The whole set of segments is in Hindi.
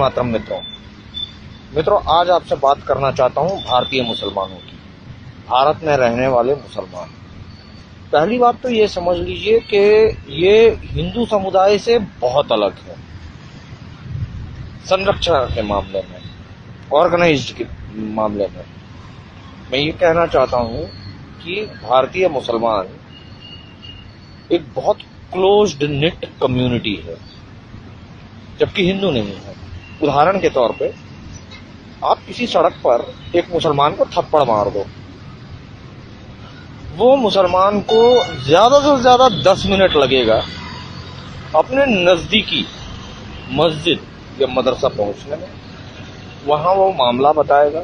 मातरम मित्रों, आज आपसे बात करना चाहता हूं भारतीय मुसलमानों की, भारत में रहने वाले मुसलमान। पहली बात तो ये समझ लीजिए कि ये हिंदू समुदाय से बहुत अलग है संरक्षण के मामले में, ऑर्गेनाइज्ड के मामले में। मैं ये कहना चाहता हूं कि भारतीय मुसलमान एक बहुत क्लोज्ड निट कम्युनिटी है, जबकि हिंदू नहीं है। उदाहरण के तौर पे आप किसी सड़क पर एक मुसलमान को थप्पड़ मार दो, वो मुसलमान को ज्यादा से ज्यादा 10 मिनट लगेगा अपने नजदीकी मस्जिद या मदरसा पहुंचने में। वहां वो मामला बताएगा,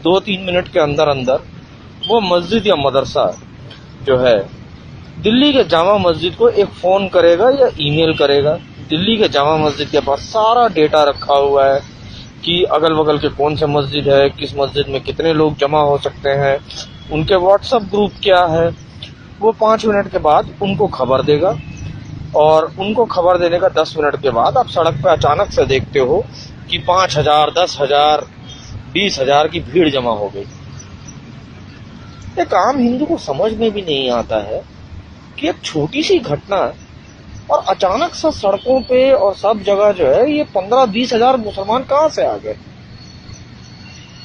2-3 मिनट के अंदर अंदर वो मस्जिद या मदरसा जो है दिल्ली के जामा मस्जिद को एक फोन करेगा या ईमेल करेगा। दिल्ली के जामा मस्जिद के पास सारा डेटा रखा हुआ है कि अगल बगल के कौन से मस्जिद है, किस मस्जिद में कितने लोग जमा हो सकते हैं, उनके व्हाट्सएप ग्रुप क्या है। वो 5 मिनट के बाद उनको खबर देगा, और उनको खबर देने का 10 मिनट के बाद आप सड़क पर अचानक से देखते हो कि 5,000, 10,000, 20,000 की भीड़ जमा हो गई। एक आम हिंदू को समझ में भी नहीं आता है कि एक छोटी सी घटना और अचानक से सड़कों पे और सब जगह जो है ये 15-20 हजार मुसलमान कहां से आ गए।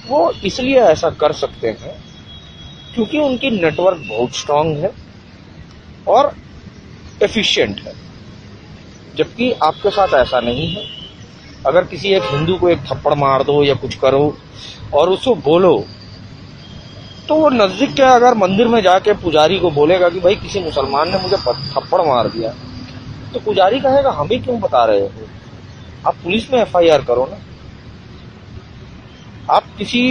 वो इसलिए ऐसा कर सकते हैं क्योंकि उनकी नेटवर्क बहुत स्ट्रांग है और एफिशिएंट है, जबकि आपके साथ ऐसा नहीं है। अगर किसी एक हिंदू को एक थप्पड़ मार दो या कुछ करो और उसको बोलो, तो वो नजदीक के अगर मंदिर में जाके पुजारी को बोलेगा कि भाई किसी मुसलमान ने मुझे थप्पड़ मार दिया, तो पुजारी कहेगा हमें क्यों बता रहे हो, आप पुलिस में एफआईआर करो ना। आप किसी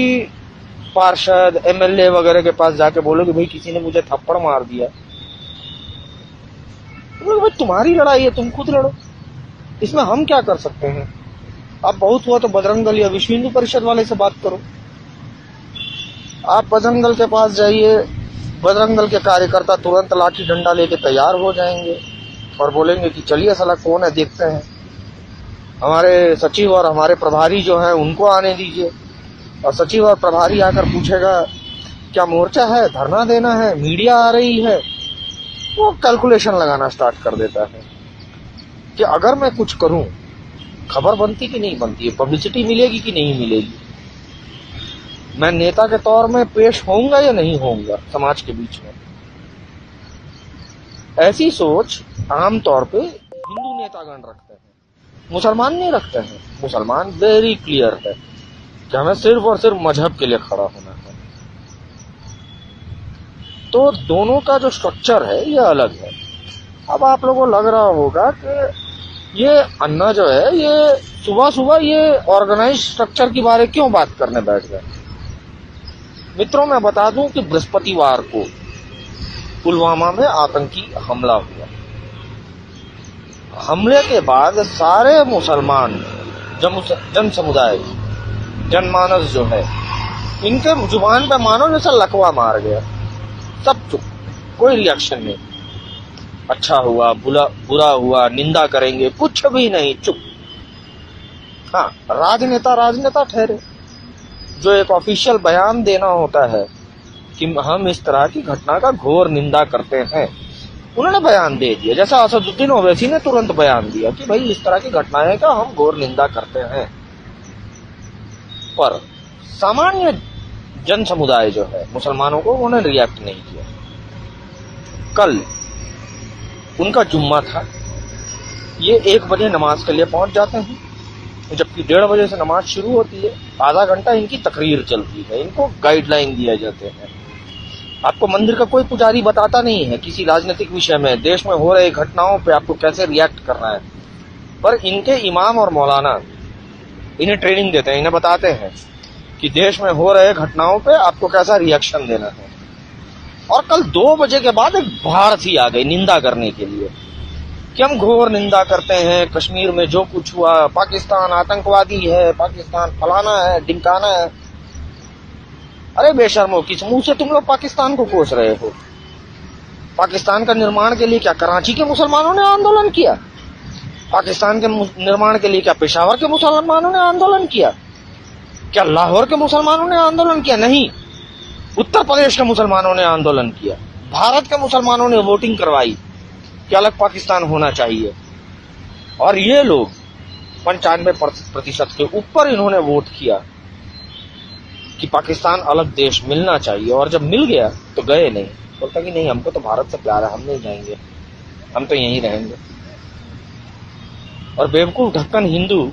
पार्षद, एमएलए वगैरह के पास जाके बोलो कि भाई किसी ने मुझे थप्पड़ मार दिया, तो भाई तुम्हारी लड़ाई है, तुम खुद लड़ो, इसमें हम क्या कर सकते हैं। आप बहुत हुआ तो बजरंग दल या विश्व हिंदू परिषद वाले से बात करो। आप बजरंग दल के पास जाइए, बजरंग दल के कार्यकर्ता तुरंत लाठी डंडा लेके तैयार हो जाएंगे और बोलेंगे कि चलिए साला कौन है देखते हैं। हमारे सचिव और हमारे प्रभारी जो हैं उनको आने दीजिए, और सचिव और प्रभारी आकर पूछेगा क्या मोर्चा है, धरना देना है, मीडिया आ रही है। वो कैलकुलेशन लगाना स्टार्ट कर देता है कि अगर मैं कुछ करूं खबर बनती कि नहीं बनती है, पब्लिसिटी मिलेगी कि नहीं मिलेगी, मैं नेता के तौर में पेश होऊंगा या नहीं होऊंगा समाज के बीच में। ऐसी सोच आमतौर पे हिंदू नेतागण रखते हैं, मुसलमान नहीं रखते हैं। मुसलमान वेरी क्लियर है कि हमें सिर्फ और सिर्फ मजहब के लिए खड़ा होना है। तो दोनों का जो स्ट्रक्चर है ये अलग है। अब आप लोगों को लग रहा होगा कि ये अन्ना जो है ये सुबह सुबह ये ऑर्गेनाइज स्ट्रक्चर के बारे क्यों बात करने बैठ गए। मित्रों, मैं बता दूं कि बृहस्पतिवार को पुलवामा में आतंकी हमला हुआ। हमले के बाद सारे मुसलमान जन समुदाय, जनमानस जो है, इनके जुबान पे मानो जैसा लकवा मार गया। सब चुप, कोई रिएक्शन नहीं। अच्छा हुआ, बुरा हुआ, निंदा करेंगे, कुछ भी नहीं, चुप। हाँ, राजनेता ठहरे, जो एक ऑफिशियल बयान देना होता है कि हम इस तरह की घटना का घोर निंदा करते हैं, उन्होंने बयान दे दिया। जैसा असदुद्दीन ओवैसी ने तुरंत बयान दिया कि भाई इस तरह की घटनाएं का हम घोर निंदा करते हैं। पर सामान्य जन समुदाय जो है मुसलमानों को, उन्होंने रिएक्ट नहीं किया। कल उनका जुम्मा था, ये 1 बजे नमाज के लिए पहुंच जाते हैं, जबकि 1:30 बजे से नमाज शुरू होती है। आधा घंटा इनकी तकरीर चलती है, इनको गाइडलाइन दिए जाते हैं। आपको मंदिर का कोई पुजारी बताता नहीं है किसी राजनीतिक विषय में, देश में हो रही घटनाओं पे आपको कैसे रिएक्ट करना है, पर इनके इमाम और मौलाना इन्हें ट्रेनिंग देते हैं, इन्हें बताते हैं कि देश में हो रहे घटनाओं पे आपको कैसा रिएक्शन देना है। और कल 2 बजे के बाद एक भारत ही आ गई निंदा करने के लिए कि हम घोर निंदा करते हैं कश्मीर में जो कुछ हुआ, पाकिस्तान आतंकवादी है, पाकिस्तान फलाना है, ढिमकाना है। अरे बेशर्मो, किस मुंह से तुम लोग पाकिस्तान को कोस रहे हो। पाकिस्तान का निर्माण के लिए क्या कराची के मुसलमानों ने आंदोलन किया? पाकिस्तान के निर्माण के लिए क्या पेशावर के मुसलमानों ने आंदोलन किया? क्या लाहौर के मुसलमानों ने आंदोलन किया? नहीं, उत्तर प्रदेश के मुसलमानों ने आंदोलन किया। भारत के मुसलमानों ने वोटिंग करवाई कि अलग पाकिस्तान होना चाहिए, और ये लोग 95% के ऊपर इन्होंने वोट किया कि पाकिस्तान अलग देश मिलना चाहिए। और जब मिल गया तो गए नहीं, बोलता कि नहीं, हमको तो भारत से प्यार है, हम नहीं जाएंगे, हम तो यहीं रहेंगे। और बेवकूफ ढक्कन हिंदू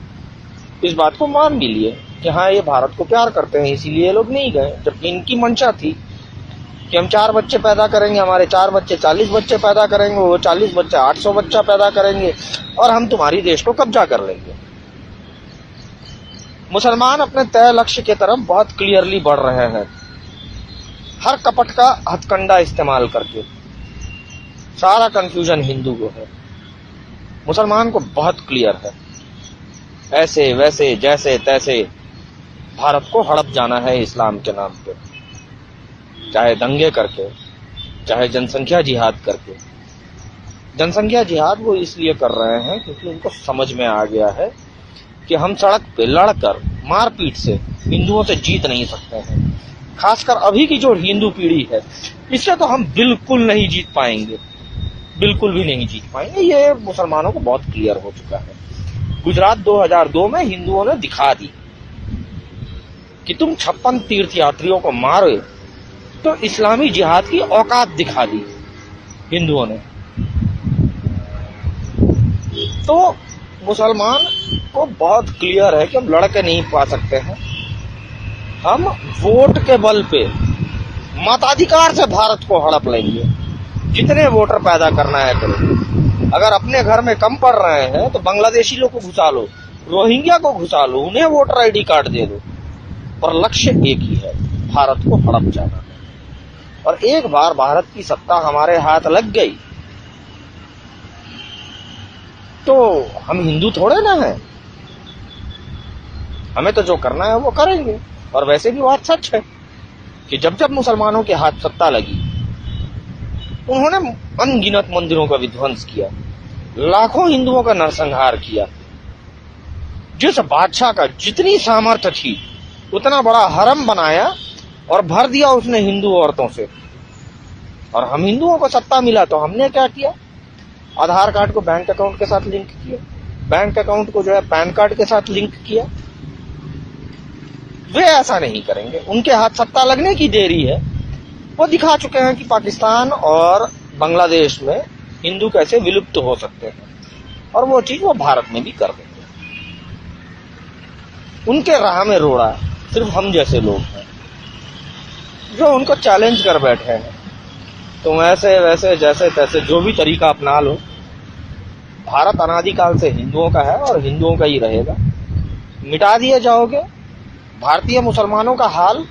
इस बात को मान भी लिए कि हाँ, ये भारत को प्यार करते हैं, इसीलिए ये लोग नहीं गए। जबकि इनकी मंशा थी कि हम 4 बच्चे पैदा करेंगे, हमारे 4 बच्चे 40 बच्चे पैदा करेंगे, वो 40 बच्चे 800 बच्चा पैदा करेंगे, और हम तुम्हारी देश को कब्जा कर लेंगे। मुसलमान अपने तय लक्ष्य की तरफ बहुत क्लियरली बढ़ रहे हैं, हर कपट का हथकंडा इस्तेमाल करके। सारा कंफ्यूजन हिंदू को है, मुसलमान को बहुत क्लियर है। ऐसे वैसे जैसे तैसे भारत को हड़प जाना है इस्लाम के नाम पे, चाहे दंगे करके, चाहे जनसंख्या जिहाद करके। जनसंख्या जिहाद वो इसलिए कर रहे हैं क्योंकि उनको समझ में आ गया है कि हम सड़क पे लड़कर मारपीट से हिंदुओं से जीत नहीं सकते हैं। खासकर अभी की जो हिंदू पीढ़ी है, इससे तो हम बिल्कुल नहीं जीत पाएंगे, बिल्कुल भी नहीं जीत पाएंगे। ये मुसलमानों को बहुत क्लियर हो चुका है। गुजरात 2002 में हिंदुओं ने दिखा दी कि तुम 56 तीर्थ यात्रियों को मारे तो इस्लामी जिहाद की औकात दिखा दी हिंदुओं ने। तो मुसलमान को बहुत क्लियर है कि हम लड़के नहीं पा सकते हैं, हम वोट के बल पे मताधिकार से भारत को हड़प लेंगे। जितने वोटर पैदा करना है करो। अगर अपने घर में कम पड़ रहे हैं तो बांग्लादेशी लोग को घुसा लो, रोहिंग्या को घुसा लो, उन्हें वोटर आईडी कार्ड दे दो, पर लक्ष्य एक ही है, भारत को हड़प जाना है। और एक बार भारत की सत्ता हमारे हाथ लग गई तो हम हिंदू थोड़े ना हैं, हमें तो जो करना है वो करेंगे। और वैसे भी बात सच है कि जब जब मुसलमानों के हाथ सत्ता लगी, उन्होंने अनगिनत मंदिरों का विध्वंस किया, लाखों हिंदुओं का नरसंहार किया। जिस बादशाह का जितनी सामर्थ्य थी उतना बड़ा हरम बनाया और भर दिया उसने हिंदू औरतों से। और हम हिंदुओं को सत्ता मिला तो हमने क्या किया? आधार कार्ड को बैंक अकाउंट के साथ लिंक किया, बैंक अकाउंट को जो है पैन कार्ड के साथ लिंक किया। वे ऐसा नहीं करेंगे, उनके हाथ सत्ता लगने की देरी है। वो दिखा चुके हैं कि पाकिस्तान और बांग्लादेश में हिंदू कैसे विलुप्त हो सकते हैं, और वो चीज वो भारत में भी कर देंगे। उनके राह में रोड़ा सिर्फ हम जैसे लोग हैं जो उनको चैलेंज कर बैठे हैं। तुम ऐसे वैसे जैसे तैसे जो भी तरीका अपना लो, भारत अनादिकाल से हिंदुओं का है और हिंदुओं का ही रहेगा। मिटा दिए जाओगे, भारतीय मुसलमानों का हाल